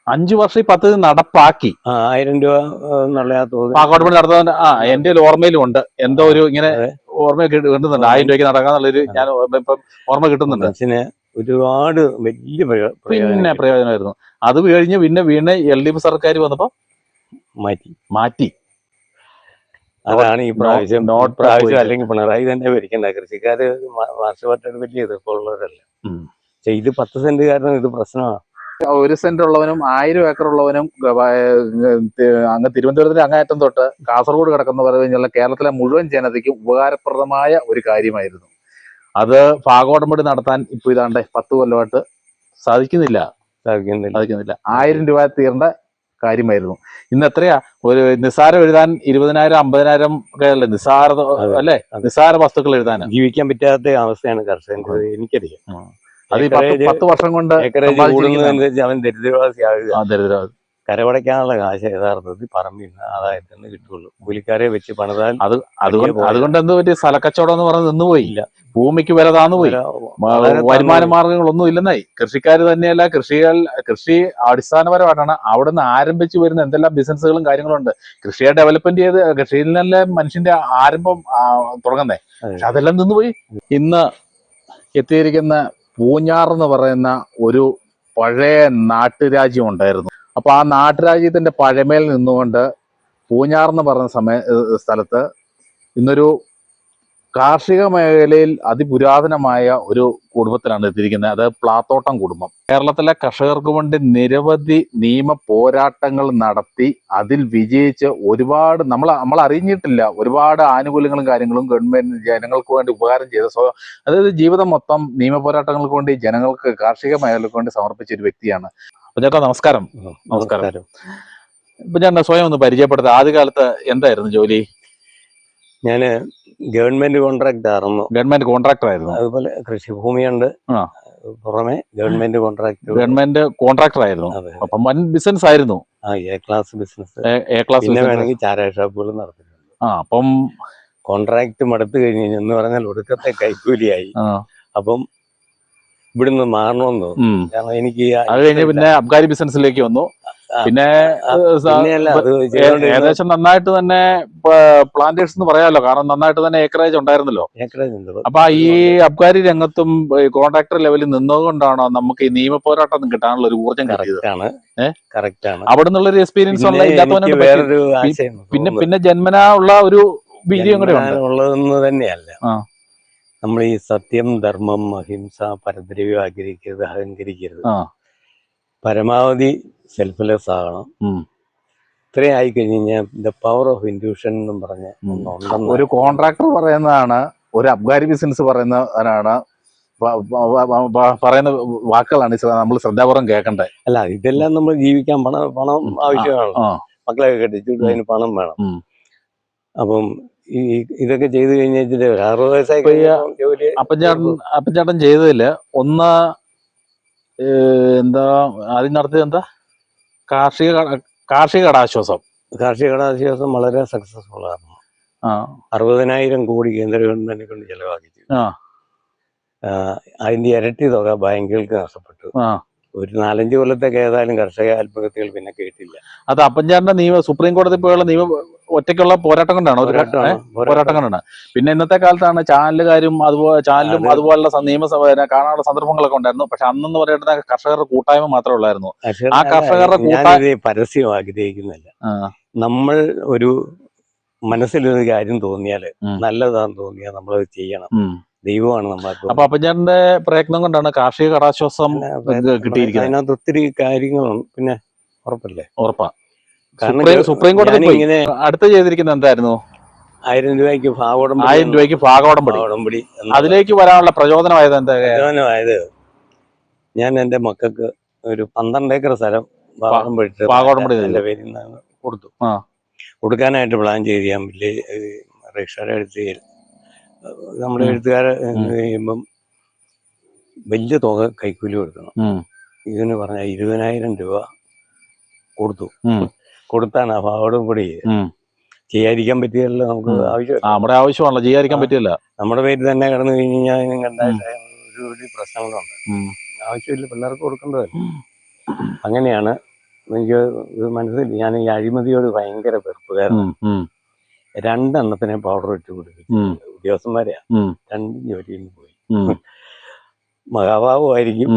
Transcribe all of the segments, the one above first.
5 വർഷം ഈ പദ്ധതി നടപ്പാക്കി. 1000 രൂപ എന്നുള്ള പാക്കോട്ടുപണി നടത്തുന്ന എന്റെ ഒരു ഓർമ്മയിലും ഉണ്ട്. എന്തോ ഒരു ഇങ്ങനെ ഓർമ്മ കിട്ടുന്നുണ്ട്. 1000 രൂപയ്ക്ക് നടക്കാന്നുള്ളൊരു ഞാൻ ഇപ്പം ഓർമ്മ കിട്ടുന്നുണ്ട്. മനസ്സിന് ഒരുപാട് വലിയ പിന്നെ പ്രയോജനമായിരുന്നു. അത് കഴിഞ്ഞ് പിന്നെ വീണ്ടും LDF സർക്കാർ വന്നപ്പോ മാറ്റി. അതാണ് ഈ പ്രാവശ്യം അല്ലെങ്കിൽ പിണറായി തന്നെ ഭരിക്കണ്ട. കൃഷിക്കാര് മാർഷപെട്ടത് വലിയ എതിർപ്പുള്ളവരല്ല. ഇത് 10 സെന്റുകാരനും ഇത് പ്രശ്നമാണ്. 1 സെന്റ് ഉള്ളവനും 1000 ഏക്കർ ഉള്ളവനും അങ്ങ് തിരുവനന്തപുരത്തിന്റെ അങ്ങേയറ്റം തൊട്ട് കാസർഗോഡ് കിടക്കുന്ന പറഞ്ഞുള്ള കേരളത്തിലെ മുഴുവൻ ജനതയ്ക്കും ഉപകാരപ്രദമായ ഒരു കാര്യമായിരുന്നു. അത് ഭാഗോടമ്പടി നടത്താൻ ഇപ്പൊ ഇതാണ്ട് 10 കൊല്ലമായിട്ട് സാധിക്കുന്നില്ല. 1000 രൂപ തീരേണ്ട കാര്യമായിരുന്നു. ഇന്ന് എത്രയാ ഒരു നിസ്സാരം എഴുതാൻ 20,000 50,000 അല്ലേ നിസ്സാര അല്ലേ നിസ്സാര വസ്തുക്കൾ എഴുതാൻ ജീവിക്കാൻ പറ്റാത്ത അവസ്ഥയാണ് കർഷകർക്ക്. എനിക്കറിയാം. അത് 10 വർഷം കൊണ്ട് അവൻ ദരിദ്രവാസിയാകുക. കരവടയ്ക്കാനുള്ള കാശ് യഥാർത്ഥത്തിൽ പറമ്പിൽ ആദായത്തിന് കിട്ടുള്ളൂ. കൂലിക്കാരെ വെച്ച് പണിതാൽ അതുകൊണ്ട് എന്ത് പറ്റി? സ്ഥലക്കച്ചവടം എന്ന് പറഞ്ഞ് നിന്നുപോയില്ല. ഭൂമിക്ക് വില താന്നുപോയി. വരുമാന മാർഗങ്ങളൊന്നും ഇല്ലെന്നായി. കൃഷിക്കാർ തന്നെയല്ല, കൃഷി അടിസ്ഥാനപരമായിട്ടാണ് അവിടുന്ന് ആരംഭിച്ചു വരുന്ന എന്തെല്ലാം ബിസിനസ്സുകളും കാര്യങ്ങളും ഉണ്ട്. കൃഷിയെ ഡെവലപ്മെന്റ് ചെയ്ത് കൃഷിയിൽ നിന്നല്ലേ മനുഷ്യന്റെ ആരംഭം തുടങ്ങുന്നേ. പക്ഷെ അതെല്ലാം നിന്നുപോയി. ഇന്ന് എത്തിയിരിക്കുന്ന പൂഞ്ഞാർ എന്ന് പറയുന്ന ഒരു പഴയ നാട്ടുരാജ്യം ഉണ്ടായിരുന്നു. അപ്പൊ ആ നാട്ടുരാജ്യത്തിന്റെ പഴമയിൽ നിന്നുകൊണ്ട് പൂഞ്ഞാർ എന്ന് പറയുന്ന സ്ഥലത്ത് ഇന്നൊരു കാർഷിക മേഖലയിൽ അതിപുരാതനമായ ഒരു കുടുംബത്തിലാണ് എത്തിയിരിക്കുന്നത്. അത് പ്ലാത്തോട്ടം കുടുംബം. കേരളത്തിലെ കർഷകർക്ക് വേണ്ടി നിരവധി നിയമ പോരാട്ടങ്ങൾ നടത്തി അതിൽ വിജയിച്ച് ഒരുപാട് നമ്മൾ അറിഞ്ഞിട്ടില്ല ഒരുപാട് ആനുകൂല്യങ്ങളും കാര്യങ്ങളും ഗവൺമെന്റ് ജനങ്ങൾക്ക് വേണ്ടി ഉപകാരം ചെയ്ത അതായത് ജീവിതം മൊത്തം നിയമ പോരാട്ടങ്ങൾക്ക് വേണ്ടി ജനങ്ങൾക്ക് കാർഷിക മേഖലയ്ക്ക് വേണ്ടി സമർപ്പിച്ച ഒരു വ്യക്തിയാണ്. അപ്പൊ ചേട്ടാ നമസ്കാരം. ഇപ്പൊ ഞാൻ സ്വയം ഒന്ന് പരിചയപ്പെടുത്ത. ആദ്യകാലത്ത് എന്തായിരുന്നു ജോലി? ഞാന് ഗവൺമെന്റ് കോൺട്രാക്ടർ ആയിരുന്നു. അതുപോലെ കൃഷിഭൂമിയുണ്ട്. പുറമെ ഗവൺമെന്റ് കോൺട്രാക്ടർ ആയിരുന്നു. അപ്പം വൻ ബിസിനസ് ആയിരുന്നു. A class business. പിന്നെ വേണമെങ്കിൽ ചാരായ ഷോപ്പുകൾ നടത്തിയിട്ടുണ്ട്. അപ്പം കോൺട്രാക്ട് മടുത്തു കഴിഞ്ഞു എന്ന് പറഞ്ഞാൽ ഒടുക്കത്തെ കൈക്കൂലിയായി. അപ്പം ഇവിടുന്ന് മാറണമെന്ന് തോന്നുന്നു. കാരണം എനിക്ക് അത് കഴിഞ്ഞ് പിന്നെ അബ്കാരി ബിസിനസ്സിലേക്ക് വന്നു. പിന്നെ ഏകദേശം നന്നായിട്ട് തന്നെ പ്ലാന്റേഴ്സ് എന്ന് പറയാമല്ലോ. കാരണം നന്നായിട്ട് തന്നെ ഏക്കറേജ് ഉണ്ടായിരുന്നല്ലോ. അപ്പൊ ഈ അബ്കാരി രംഗത്തും കോൺട്രാക്ടർ ലെവലിൽ നിന്നതുകൊണ്ടാണോ നമുക്ക് ഈ നിയമ പോരാട്ടം കിട്ടാനുള്ള ഒരു ഊർജ്ജം കിട്ടിയത്? അവിടെ നിന്നുള്ളൊരു എക്സ്പീരിയൻസ് പിന്നെ ജന്മനാ ഉള്ള ഒരു വീര്യം കൂടെ ഉള്ളതെന്ന് തന്നെയല്ല. നമ്മൾ ഈ സത്യം, ധർമ്മം, അഹിംസ, പരദ്രവ്യം ആഗ്രഹിക്കരുത്, അഹങ്കരിക്കരുത്, പരമാവധി സെൽഫ്ലെസ് ആകണം. ഇത്രയും ആയി കഴിഞ്ഞ് കഴിഞ്ഞാൽ ദ പവർ ഓഫ് ഇൻഡ്യൂഷൻ എന്നും പറഞ്ഞ ഒരു കോൺട്രാക്ടർ പറയുന്നതാണ്, ഒരു അബ്കാരി ബിസിനസ് പറയുന്നവരാണ് പറയുന്ന വാക്കുകളാണ് നമ്മൾ ശ്രദ്ധാപൂർവ്വം കേൾക്കണ്ടേ. അല്ല, ഇതെല്ലാം നമ്മൾ ജീവിക്കാൻ പണം ആവശ്യമാണ്. മക്കളെ കെട്ടിച്ചു അതിന് പണം വേണം. അപ്പം ഇതൊക്കെ ചെയ്ത് കഴിഞ്ഞാൽ 60 വയസ്സായി ജോലി അപ്പച്ചേട്ടൻ ചെയ്തതില് ഒന്ന് എന്താ ആദ്യം നടത്തിയത്? എന്താ കാർഷിക കടാശ്വാസം വളരെ സക്സസ്ഫുൾ ആണ്. 60,000 കോടി കേന്ദ്ര ഗവൺമെന്റിനെ കൊണ്ട് ചെലവാക്കിച്ചു. അതിന്റെ ഇരട്ടി തുക ബാങ്കുകൾക്ക് നഷ്ടപ്പെട്ടു. ഒരു 4-5 കൊല്ലത്തേക്ക് ഏതായാലും കർഷക ആത്മഹത്യകൾ പിന്നെ കേട്ടില്ല. അത് അപ്പഞ്ചാറിന്റെ സുപ്രീം കോടതി പോയുള്ള ഒറ്റയ്ക്കുള്ള പോരാട്ടം കൊണ്ടാണ്. പിന്നെ ഇന്നത്തെ കാലത്താണ് ചാനലുകാരും അതുപോലുള്ള നിയമസഭ കാണാനുള്ള സന്ദർഭങ്ങളൊക്കെ ഉണ്ടായിരുന്നു. പക്ഷെ അന്നെന്ന് പറയുന്നത് കർഷകരുടെ കൂട്ടായ്മ മാത്രമേ ഉള്ളായിരുന്നു. ആ കർഷകരുടെ പരസ്യം ആഗ്രഹിക്കുന്നില്ല. നമ്മൾ ഒരു മനസ്സിലൊരു കാര്യം തോന്നിയാല് നല്ലതാന്ന് തോന്നിയാൽ നമ്മളത് ചെയ്യണം. ദൈവമാണ് നമ്മൾക്ക്. അപ്പൊ അപ്പഞ്ചാറിന്റെ പ്രയത്നം കൊണ്ടാണ് കാർഷിക കടാശ്വാസം കിട്ടിയിരിക്കുന്നത്. അതിനകത്ത് ഒത്തിരി കാര്യങ്ങളുണ്ട്. പിന്നെ ഉറപ്പാ. സുപ്രീം കോടതി ഇങ്ങനെ അടുത്ത് ചെയ്തിരിക്കുന്നത് എന്തായിരുന്നു? 1000 രൂപയ്ക്ക് ഭാഗോടമ്പടി. അതിലേക്ക് വരാനുള്ള പ്രചോദനമായത് എന്താ? പ്രചോദനമായത് ഞാൻ എൻ്റെ മക്കൾക്ക് ഒരു 12 ഏക്കർ സ്ഥലം ഭാഗോടമ്പടി കൊടുത്തു. കൊടുക്കാനായിട്ട് പ്ലാൻ ചെയ്ത് ഞാൻ രജിസ്റ്റർ എടുത്ത് നമ്മുടെ എഴുത്തുകാരെ ചെയ്യുമ്പം വലിയ തുക കൈക്കൂലി കൊടുക്കണം. ഇതിന് പറഞ്ഞ 20,000 രൂപ കൊടുത്താണ് ആ ഭാവോടും കൂടി ചെയ്യാതിരിക്കാൻ പറ്റിയല്ലോ. നമുക്ക് നമ്മുടെ ആവശ്യമാണല്ലോ, ചെയ്യാതിരിക്കാൻ പറ്റില്ല. നമ്മുടെ പേര് തന്നെ കിടന്നു കഴിഞ്ഞാൽ കണ്ടായിട്ട് ഒരു പ്രശ്നങ്ങളുണ്ട്. ആവശ്യമില്ല, പിള്ളേർക്ക് കൊടുക്കേണ്ടതല്ല. അങ്ങനെയാണ് എനിക്ക് ഇത് മനസ്സിൽ ഞാൻ ഈ അഴിമതിയോട് ഭയങ്കര വെറുപ്പുകാരൻ. രണ്ടെണ്ണത്തിനെ പൗഡർ ഇട്ട് കൊടുത്തു ഉദ്യോഗസ്ഥന്മാരെയാ. രണ്ട് ജോലിയിൽ നിന്ന് പോയി. മഹാഭാവമായിരിക്കും,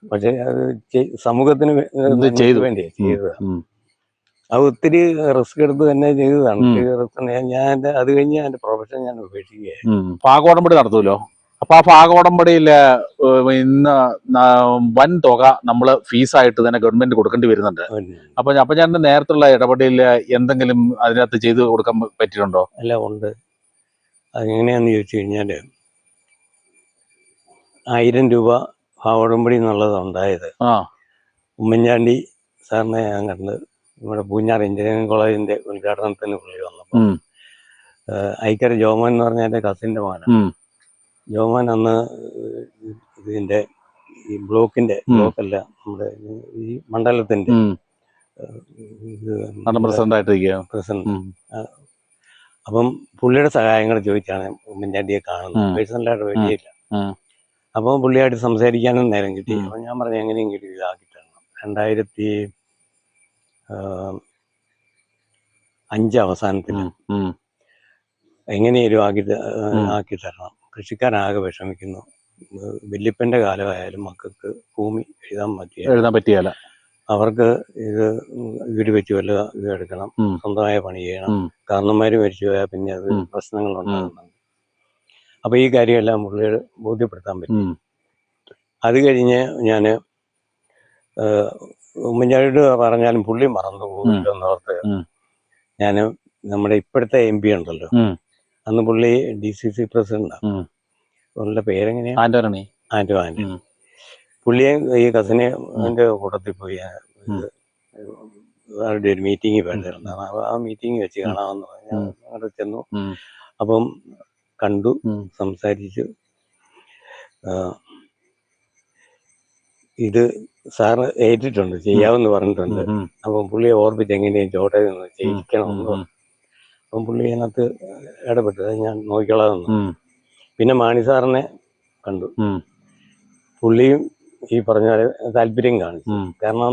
പക്ഷെ അത് സമൂഹത്തിന് വേണ്ടിയാ ചെയ്തത്. അത് ഒത്തിരി റിസ്ക് എടുത്ത് തന്നെ ചെയ്തതാണ്. ഞാൻ അത് കഴിഞ്ഞ് എന്റെ പ്രൊഫഷൻ ഞാൻ ഉപേക്ഷിക്കുകയായിരുന്നു. ഭാഗോടമ്പടി നടത്തൂലോ. അപ്പൊ ആ ഭാഗോടമ്പടിയില് ഇന്ന് വൻ തുക നമ്മള് ഫീസായിട്ട് തന്നെ ഗവൺമെന്റ് കൊടുക്കേണ്ടി വരുന്നുണ്ട്. അപ്പൊ ഞാൻ നേരത്തുള്ള ഇടപെടലില് എന്തെങ്കിലും അതിനകത്ത് ചെയ്തു കൊടുക്കാൻ പറ്റിയിട്ടുണ്ടോ? അല്ല, ഉണ്ട്. അതെങ്ങനെയാന്ന് ചോദിച്ചു കഴിഞ്ഞാല് 1000 രൂപ ഭാഗോടമ്പടി എന്നുള്ളത് ഉണ്ടായത് ഉമ്മൻചാണ്ടി സാറിനെ ഞാൻ കണ്ട് നമ്മുടെ പൂഞ്ഞാർ എഞ്ചിനീയറിംഗ് കോളേജിന്റെ ഉദ്ഘാടനത്തിന് പുള്ളി വന്നപ്പോൾ ഐക്കര ജോമോൻ എന്ന് പറഞ്ഞ എന്റെ കസിന്റെ മകനാണ്. ജോമോൻ അന്ന് ഇതിന്റെ ഈ ബ്ലോക്കല്ല, നമ്മുടെ ഈ മണ്ഡലത്തിന്റെ പ്രസിഡന്റ്. അപ്പം പുള്ളിയുടെ സഹായങ്ങൾ ചോദിച്ചാണ് ഉമ്മൻചാണ്ടിയെ കാണുന്നത്. പേഴ്സണലായിട്ട് വേണ്ടിയില്ല. അപ്പം പുള്ളിയായിട്ട് സംസാരിക്കാനും നേരം കിട്ടി. അപ്പം ഞാൻ പറഞ്ഞു എങ്ങനെയെങ്കിലും ഇതാക്കി തരണം. 2005 അവസാനത്തിൽ എങ്ങനെയും ആക്കി തരണം. കൃഷിക്കാരാകെ വിഷമിക്കുന്നു. വല്യപ്പന്റെ കാലമായാലും മക്കൾക്ക് ഭൂമി എഴുതാൻ പറ്റിയല്ല. അവർക്ക് ഇത് വീട് വെച്ച് വല്ല ഇത് എടുക്കണം, സ്വന്തമായ പണി ചെയ്യണം. കാരണന്മാര് മരിച്ചു പോയാൽ പിന്നെ അത് പ്രശ്നങ്ങൾ ഉണ്ടാകുന്നുണ്ട്. അപ്പൊ ഈ കാര്യമെല്ലാം പുള്ളിയോട് ബോധ്യപ്പെടുത്താൻ പറ്റും. അത് കഴിഞ്ഞ് ഞാന് ഉമ്മൻചാണ്ടിയോട് പറഞ്ഞാലും പുള്ളി മറന്നു പോകില്ലെന്നോർത്ത് ഞാന് നമ്മുടെ ഇപ്പോഴത്തെ MP ഉണ്ടല്ലോ, അന്ന് പുള്ളി DCC പ്രസിഡന്റാണ്. പുള്ളിയുടെ പേരെങ്ങനെയാ? ആന്റോ. പുള്ളിയെ ഈ കസിനെ എന്റെ കൂട്ടത്തിൽ പോയി അവരുടെ ഒരു മീറ്റിംഗ് വേണ്ടിയിരുന്നു. ആ മീറ്റിംഗ് വെച്ച് കാണാമെന്ന് പറഞ്ഞ് അവിടെ ചെന്നു. അപ്പം കണ്ടു, സംസാരിച്ചു. ഇത് സാറ് ഏറ്റിട്ടുണ്ട്, ചെയ്യാമെന്ന് പറഞ്ഞിട്ടുണ്ട്. അപ്പം പുള്ളിയെ ഓർപ്പിച്ച് എങ്ങനെയും ചോട്ടെ ചെയ്യിക്കണമെന്ന് പറഞ്ഞു. അപ്പം പുള്ളി അതിനകത്ത് ഇടപെട്ടു, ഞാൻ നോക്കിക്കൊള്ളാമെന്ന്. പിന്നെ മാണി സാറിനെ കണ്ടു. പുള്ളിയും ഈ പറഞ്ഞ പോലെ താല്പര്യം കാണിച്ചു. കാരണം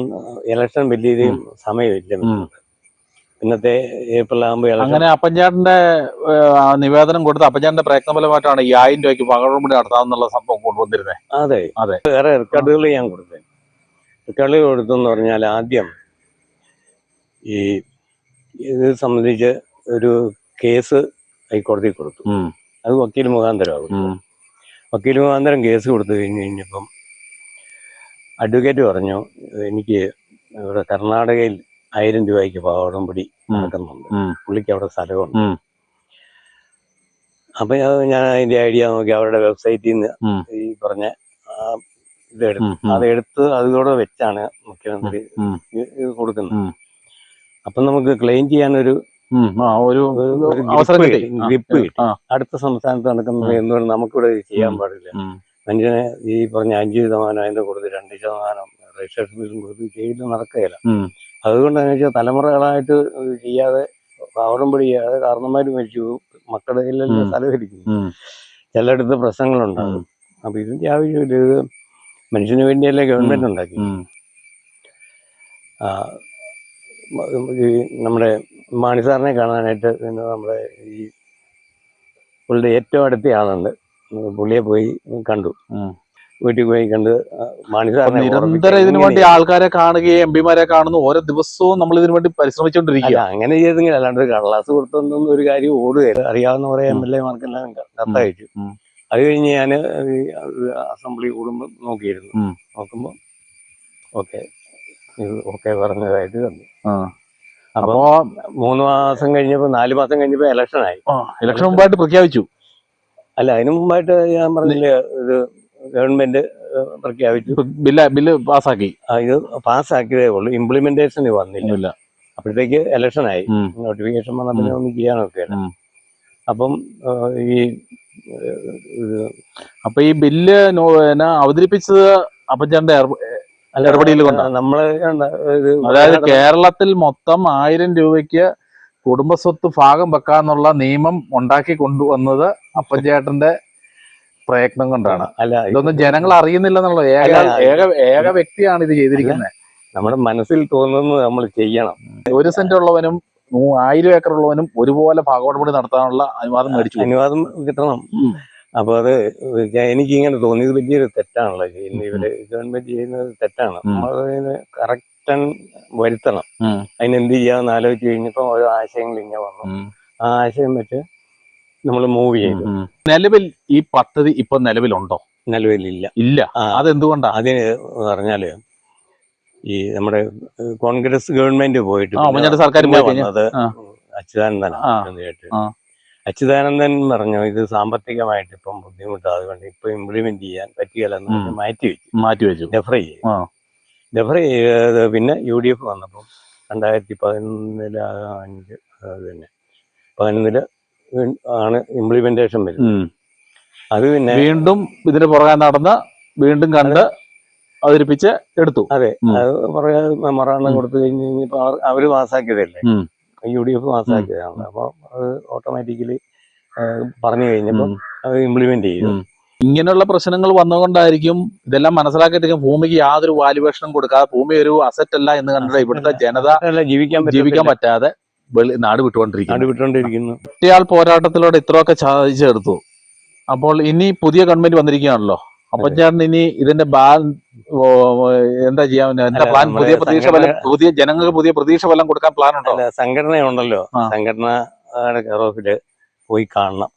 ഇലക്ഷൻ വലിയ സമയമില്ല. ഇന്നത്തെ ഏപ്രിൽ ആകുമ്പോൾ അങ്ങനെ അപ്പൻചാണ്ടിന്റെ നിവേദനം കൊടുത്ത് അപ്പൻചാണ്ടിന്റെ പ്രയത്നഫലമായിട്ടാണ് ഈ 1000 രൂപയ്ക്ക് പകർപടി നടത്താമെന്നുള്ള സംഭവം കൊണ്ടുവന്നിരുന്നത്. അതെ. വേറെ റെക്കോർഡുകൾ ഞാൻ കൊടുത്തത്. റെക്കോർഡുകൾ കൊടുത്തെന്ന് പറഞ്ഞാൽ ആദ്യം ഈ ഇത് സംബന്ധിച്ച് ഒരു കേസ് ഹൈക്കോടതി കൊടുത്തു. അത് വക്കീൽ മുഖാന്തരമാകും. വക്കീൽ മുഖാന്തരം കേസ് കൊടുത്തു കഴിഞ്ഞപ്പം അഡ്വക്കേറ്റ് പറഞ്ഞു, എനിക്ക് ഇവിടെ കർണാടകയിൽ 1000 രൂപയ്ക്ക് പകർപടി നടക്കുന്നുണ്ട്, പുള്ളിക്ക് അവിടെ സ്ഥലമുണ്ട്. അപ്പൊ ഞാൻ അതിന്റെ ഐഡിയ നോക്കി അവരുടെ വെബ്സൈറ്റിൽ നിന്ന് ഈ പറഞ്ഞ അതെടുത്ത് അതോടെ വെച്ചാണ് മുഖ്യമന്ത്രി ഇത് കൊടുക്കുന്നത്. അപ്പൊ നമുക്ക് ക്ലെയിം ചെയ്യാനൊരു ഗ്രിപ്പ് കിട്ടി. അടുത്ത സംസ്ഥാനത്ത് നടക്കുന്നത് എന്തുകൊണ്ട് നമുക്കിവിടെ ചെയ്യാൻ പാടില്ല? മനുഷ്യനെ ഈ പറഞ്ഞ 5% അതിന്റെ കൊടുത്ത് 2% രജിസ്ട്രേഷൻ കൊടുത്ത് ചെയ്ത് നടക്കുകയില്ല. അതുകൊണ്ട് എന്ന് വെച്ചാൽ തലമുറകളായിട്ട് ചെയ്യാതെ പകർപടി ചെയ്യാതെ കാരണന്മാര് മരിച്ചു, മക്കളുടെ കയ്യിലെല്ലാം സ്ഥലമിരിക്കുന്നു, ചിലയിടത്ത് പ്രശ്നങ്ങളുണ്ടാകും. അപ്പൊ ഇതിന്റെ ആവശ്യമില്ല. ഇത് മനുഷ്യന് വേണ്ടിയല്ലേ ഗവൺമെന്റ് ഉണ്ടാക്കി. നമ്മുടെ മാണി സാറിനെ കാണാനായിട്ട് നമ്മുടെ ഈ പുള്ളിയുടെ ഏറ്റവും അടുത്ത ആളുണ്ട്, പുള്ളിയെ പോയി കണ്ടു, വീട്ടിൽ പോയി കണ്ട് മാണി സാറിനെ നിരന്തരം ഇതിനു വേണ്ടി ആൾക്കാരെ കാണുകയും MP മാരെ കാണുന്നു. ഓരോ ദിവസവും നമ്മൾ ഇതിനു വേണ്ടി പരിശ്രമിച്ചുകൊണ്ടിരിക്കുക. അങ്ങനെ ചെയ്തെങ്കിൽ അല്ലാണ്ട് കടലാസ് കൊടുത്തൊന്നും ഒരു കാര്യം ഓടുകയില്ല. അറിയാവുന്ന കുറെ MLA-മാർക്കെല്ലാം കത്തയച്ചു. അത് കഴിഞ്ഞ് ഞാൻ അസംബ്ലി കൂടുമ്പോൾ നോക്കുമ്പോൾ ഓക്കെ പറഞ്ഞതായിട്ട് തന്നു. അപ്പോ 3 മാസം കഴിഞ്ഞപ്പോ 4 മാസം കഴിഞ്ഞപ്പോ ഇലക്ഷനായി. ഇലക്ഷൻ മുമ്പായിട്ട് പ്രഖ്യാപിച്ചു. അല്ല, അതിനു മുമ്പായിട്ട് ഞാൻ പറഞ്ഞില്ലേ, ഇത് ഗവൺമെന്റ് പ്രഖ്യാപിച്ചു, ബില്ല് പാസ്സാക്കി. ഇത് പാസ്സാക്കിയതേ ഉള്ളൂ, ഇംപ്ലിമെന്റേഷന് വന്നില്ല. അപ്പോഴത്തേക്ക് ഇലക്ഷനായി. നോട്ടിഫിക്കേഷൻ വന്ന പിന്നെ ഒന്നും ചെയ്യാനൊക്കെയല്ല. അപ്പം ഈ ബില്ല് അവതരിപ്പിച്ചത് അപ്പൻചാണ്ടിന്റെ ഇടപെടൽ കൊണ്ടാണ്. അതായത് കേരളത്തിൽ മൊത്തം 1000 രൂപയ്ക്ക് കുടുംബസ്വത്ത് ഭാഗം വെക്കാന്നുള്ള നിയമം ഉണ്ടാക്കി കൊണ്ടുവന്നത് അപ്പൻചേട്ടന്റെ പ്രയത്നം കൊണ്ടാണ്. ഇതൊന്നും ജനങ്ങൾ അറിയുന്നില്ല എന്നുള്ളത്. ഏക വ്യക്തിയാണ് ഇത് ചെയ്തിരിക്കുന്നത്. നമ്മുടെ മനസ്സിൽ തോന്നുന്നത് നമ്മൾ ചെയ്യണം. 1 സെന്റ് ഉള്ളവനും 1000 ഏക്കർ ഉള്ളവനും ഒരുപോലെ ഭാഗോടപടി നടത്താനുള്ള അനുവാദം മേടിച്ചു. അനുവാദം കിട്ടണം. അപ്പൊ അത് എനിക്കിങ്ങനെ തോന്നിയത് വലിയൊരു തെറ്റാണല്ലോ ഇവര് ഗവൺമെന്റ് ചെയ്യുന്നത് തെറ്റാണ്. നമ്മളതിന് കറക്റ്റ് വരുത്തണം. അതിനെന്ത് ചെയ്യാമെന്ന് ആലോചിച്ച് കഴിഞ്ഞപ്പോ ഓരോ ആശയങ്ങൾ ഇങ്ങനെ വന്നു. ആ ആശയം വെച്ച് നമ്മൾ മൂവ് ചെയ്തു. നിലവിൽ ഈ പദ്ധതി ഇപ്പൊ നിലവിലുണ്ടോ? നിലവിലില്ല. ഇല്ല. അതെന്തുകൊണ്ടാ? അതിന് പറഞ്ഞാല് ഈ നമ്മുടെ കോൺഗ്രസ് ഗവൺമെന്റ് പോയിട്ട് സർക്കാർ വന്നത് അച്യുതാനന്ദനാണ് കേട്ട്. അച്യുതാനന്ദൻ പറഞ്ഞു ഇത് സാമ്പത്തികമായിട്ട് ഇപ്പം ബുദ്ധിമുട്ടാണ്, അതുകൊണ്ട് ഇപ്പൊ ഇംപ്ലിമെന്റ് ചെയ്യാൻ പറ്റുകയില്ലെന്ന് മാറ്റിവെച്ചു. ഡെഫർ ചെയ്ത് പിന്നെ UDF വന്നപ്പോൾ 2011 ആണ് ഇംപ്ലിമെന്റേഷൻ വരുന്നത്. അത് പിന്നെ വീണ്ടും ഇതിന് പുറകെ നടന്ന് വീണ്ടും കണ്ട് അവതരിപ്പിച്ച് എടുത്തു. അതെ, അത് പുറകെ മെമ്മറാണ്ടം കൊടുത്തു കഴിഞ്ഞപ്പോ അവര് പാസ്സാക്കിയതല്ലേ, UDF പാസ്സാക്കിയതാണ്. അപ്പൊ അത് ഓട്ടോമാറ്റിക്കലി പറഞ്ഞു കഴിഞ്ഞപ്പോ അത് ഇംപ്ലിമെന്റ് ചെയ്തു. ഇങ്ങനെയുള്ള പ്രശ്നങ്ങൾ വന്നുകൊണ്ടായിരിക്കും ഇതെല്ലാം മനസ്സിലാക്കിയിട്ട് ഭൂമിക്ക് യാതൊരു വാല്യുവേഷനും കൊടുക്കാതെ ഭൂമി ഒരു അസറ്റ് അല്ല എന്ന് കണ്ടിട്ട് ഇവിടുത്തെ ജനത ജീവിക്കാൻ പറ്റാതെ നാട് വിട്ടുകൊണ്ടിരിക്കുന്നു. ഒറ്റയാൾ പോരാട്ടത്തിലൂടെ ഇത്രയൊക്കെ സാധിച്ചെടുത്തു. അപ്പോൾ ഇനി പുതിയ ഗവൺമെന്റ് വന്നിരിക്കുകയാണല്ലോ. അപ്പൊ ചേട്ടൻ ഇനി ഇതിന്റെ എന്താ ചെയ്യാൻ, എന്താ പ്ലാൻ? പുതിയ ജനങ്ങൾക്ക് പുതിയ പ്രതീക്ഷ ഫലം കൊടുക്കാൻ പ്ലാൻ ഉണ്ടോ? സംഘടനയുണ്ടല്ലോ, സംഘടന പോയി കാണണം.